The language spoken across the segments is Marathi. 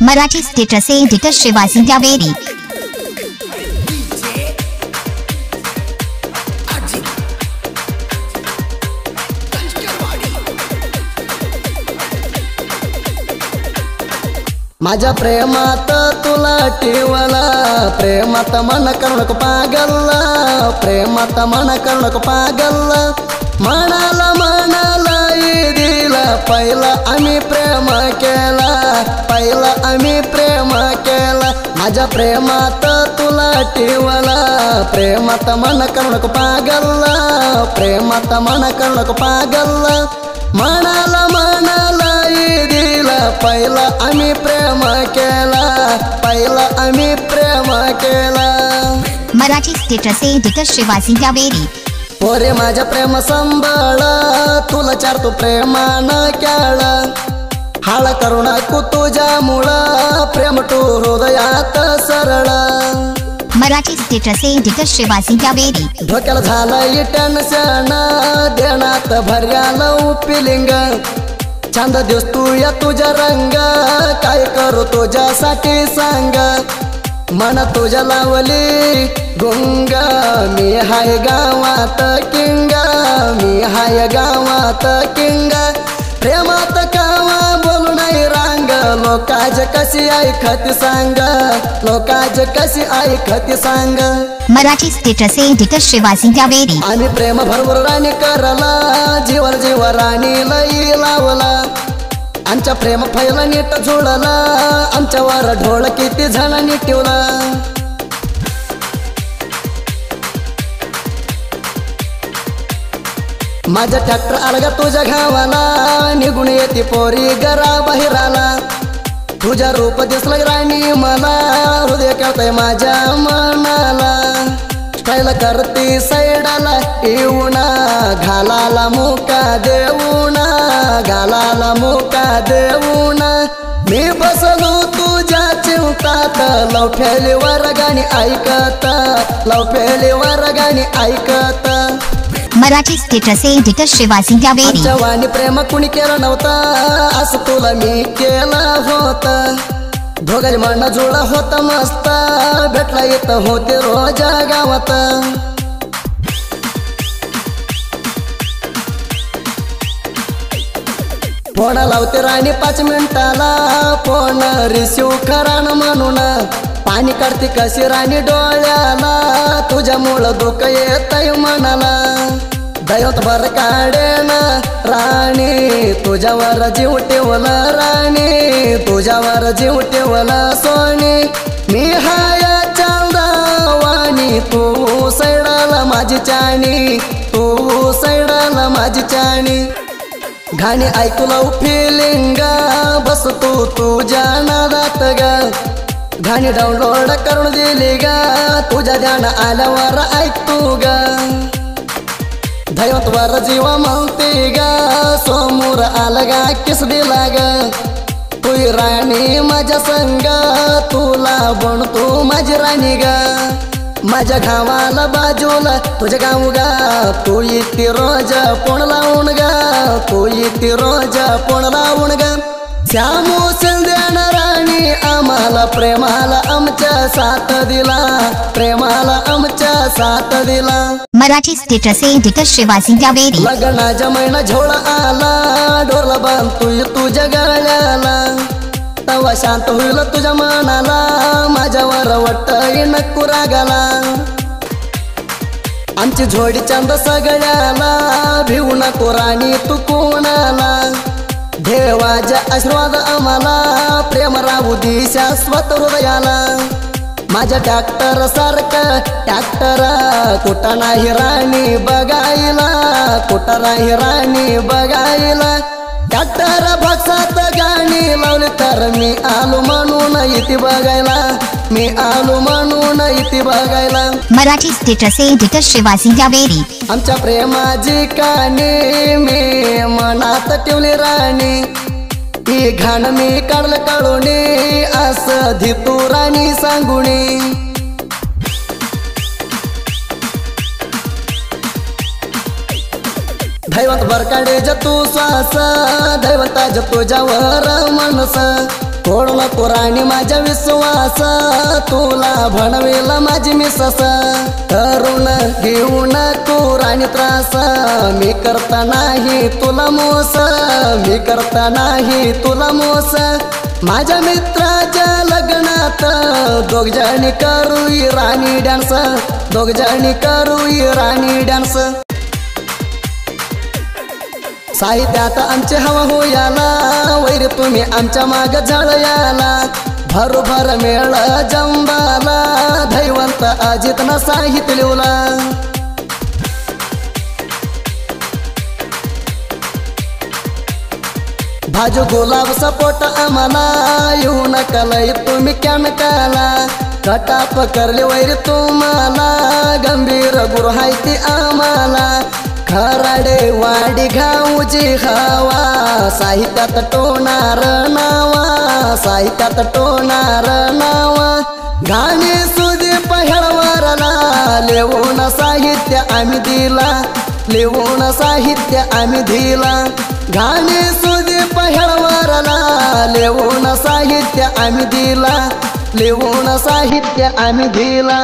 Marathi status editor Shivaji Javeri. माझ्या प्रेमात तुला ठेवला, प्रेमात मन करू पागल, प्रेमात मन करू पागल। म्हणाला दिला पहिला आम्ही प्रेम केला, पहिला आम्ही प्रेम केला। माझ्या प्रेमात तुला ठेवला, प्रेमात मन करू पागल, प्रेमात मन करू पागल। म्हणाला दिला पहिला आम्ही प्रेम केला, पहिला आम्ही प्रेम केला। Marathi status editor Shivaji Javeri. पोरे माझ्या प्रेम संभाळ, तुला चार तू प्रेमान केळ। हाळ करू नको तुझ्यामुळं, प्रेम तू हृदयात सरळ। Marathi status editor Shivaji Javeri. डोक्याला झालंय टेन्शन, देण्यात भरयालं फिलिंग। चांद दिसतो या तुझ्या रंग, काय करू तुझ्यासाठी सांग। मन तुझ्या लावली गुंग, मी हाय गावात किंग, मी हाय गावात किंग। प्रेमात कावा बोलू नाही रांग, लोकाज कशी ऐकत सांग, लोकाज कशी ऐकत सांग। Marathi status editor Shivaji Javeri. आम्ही प्रेम भरपूर राणी करला, जीवर जीव राणी लई लावला। आमच्या प्रेम फैला नीट झुळला, आमच्यावर ढोळ किती जणांनी ठेवला। माझा ट्रॅक्टर आला तुझ्या गावाला, निघून येते पोरी घरा बाहेर आला। तुझ्या रूप दिसलं राणी मला, हृदय कळतंय माझ्या मनाला। स्टाईल करती साईडाला येऊना, घालाला मुका देऊना, घालाला मुका देऊना। मी बसलो तुझ्या चिंतात, लवफेलीवर गाणी ऐकत, लवफेलीवर गाणी ऐकत। Marathi status editor Shivaji Javeri. जवानी प्रेम कुणी केलं नव्हतं, असं तुला मी केलं होतं। दोघांनी मन जुळा होता मस्त, भेटला येत होते रोज गावात। फोन लावते राणी 5 मिनिटाला, फोन रिसिव्ह करा न म्हणून। पाणी काढते कशी राणी डोळ्याला, तुझ्यामुळं दुःख येतय मनाला। दैवत भर काढेन राणी, तुझ्यावर जीव ठेवला राणी, तुझ्यावर जीव ठेवला सोनी। मी हाय चांदावानी, तू सैडाला माझी चाणी, तू सैडाला माझी चाणी। गाणी ऐकू लावू फिलिंग, बस तू तुझ्या नादात ग। गाणी डाउनलोड करून दिली ग, तुझ्या ध्यान आल्यावर ऐकतो ग। दैवतवर जीवा म्हणते ग, समोर आला गा किस दिला ग। तू राणी माझ्या संग, तुला बनतो माझी राणी ग। माझ्या गावाला बाजूला तुझ्या गाव गा, तू इथे रोज पोण लावून ग, तू इथे रोज पोण लावून ग। श्यामू शिंदेन राणी आम्हाला प्रेमाला आमच्या साथ दिला, प्रेमाला आमच्या साथ दिला। Marathi status editor Shivaji Javeri. लग्नाच्या महिना झोळा आला, डोरला बांधतोय तुझ्या गळ्याला। तवा शांत होईल तुझ्या मनाला, माझ्यावर वाटतंय नको रागाला। आमची जोडी चंद सगळ्याला, भिवू नको राणी तू कोणाला। देवाच्या आशीर्वाद आम्हाला, प्रेम राहू दे शाश्वत हृदयाला। माझ्या ट्रॅक्टर सारखं ट्रॅक्टर कुठं नाही राणी बघायला, कुठं नाही राणी बघायला। ट्रॅक्टर भागसात गाणी लावली तर मी आलो म्हणून इथे बघायला, मी आलो म्हणून इथे बघायला। Marathi status editor Shivaji Javeri. आमच्या प्रेमाची कहाणी मी मनात ठेवली राणी, ही घाण मी काढलं काढूनी, असं धितू राणी सांगुणी। दैवत भर काढे तू श्वास, दैवता तुझ्यावर मनस। तोड नको राणी माझ्या विश्वास तुला भणवेल माझी मिसस करून घेऊ नको राणी त्रास मी करता नाही तुला मोस मी करता नाही तुला मोस माझ्या मित्राच्या लग्नात दोघजणी करूई राणी डान्स दोघजणी करूई राणी डान्स साहित्यात आमचे हवा होयाला वैर तुम्ही आमच्या माग झळयाला भरभर मेळ जंबाला धैवंत अजित न साहित्य लिवला भाजू गुलाब सपोट आम्हाला येऊ नका लय तुम्ही कॅनकाला कटाप करले वैर तुम्हाला गंभीर गुरु हाय ती आम्हाला खराडे वाडी घाऊची हवा साहित्यात टोणार नावा साहित्यात टोणार नावा गाणे सुदीप हेळवरला लिहून साहित्य आम्ही दिला लिहून साहित्य आम्ही दिला गाणे सुदीप हेळवरला लिहून साहित्य आम्ही दिला लिहून साहित्य आम्ही दिला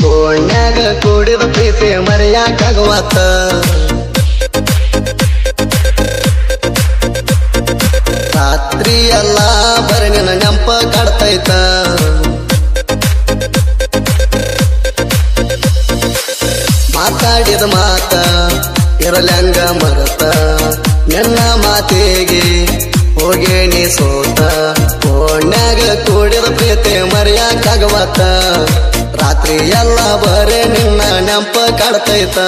कोण्याग कोडीर प्रीते मर्या कागवात रात्री ಎಲ್ಲ ಬರನಿನ ನೆಂಪ ಕಾಡ್ತೈತ ಮಾತಾಡಿದ ಮಾತ ಇರಲಂಗ ಮರತ ನನ್ನ ಮಾತಿಗೆ ಹೋಗೇನಿ ಸೋತ ಕೋಣ್ಯಾಗ ಕೂಡಿದ ಪ್ರೀತಿ ಮರ್ಯಾಕಾಗವತ್ತ ರಾತ್ರಿ ಎಲ್ಲ ಬರೇ ನಿನ್ನ ನೆಂಪ ಕಾಡ್ತೈತ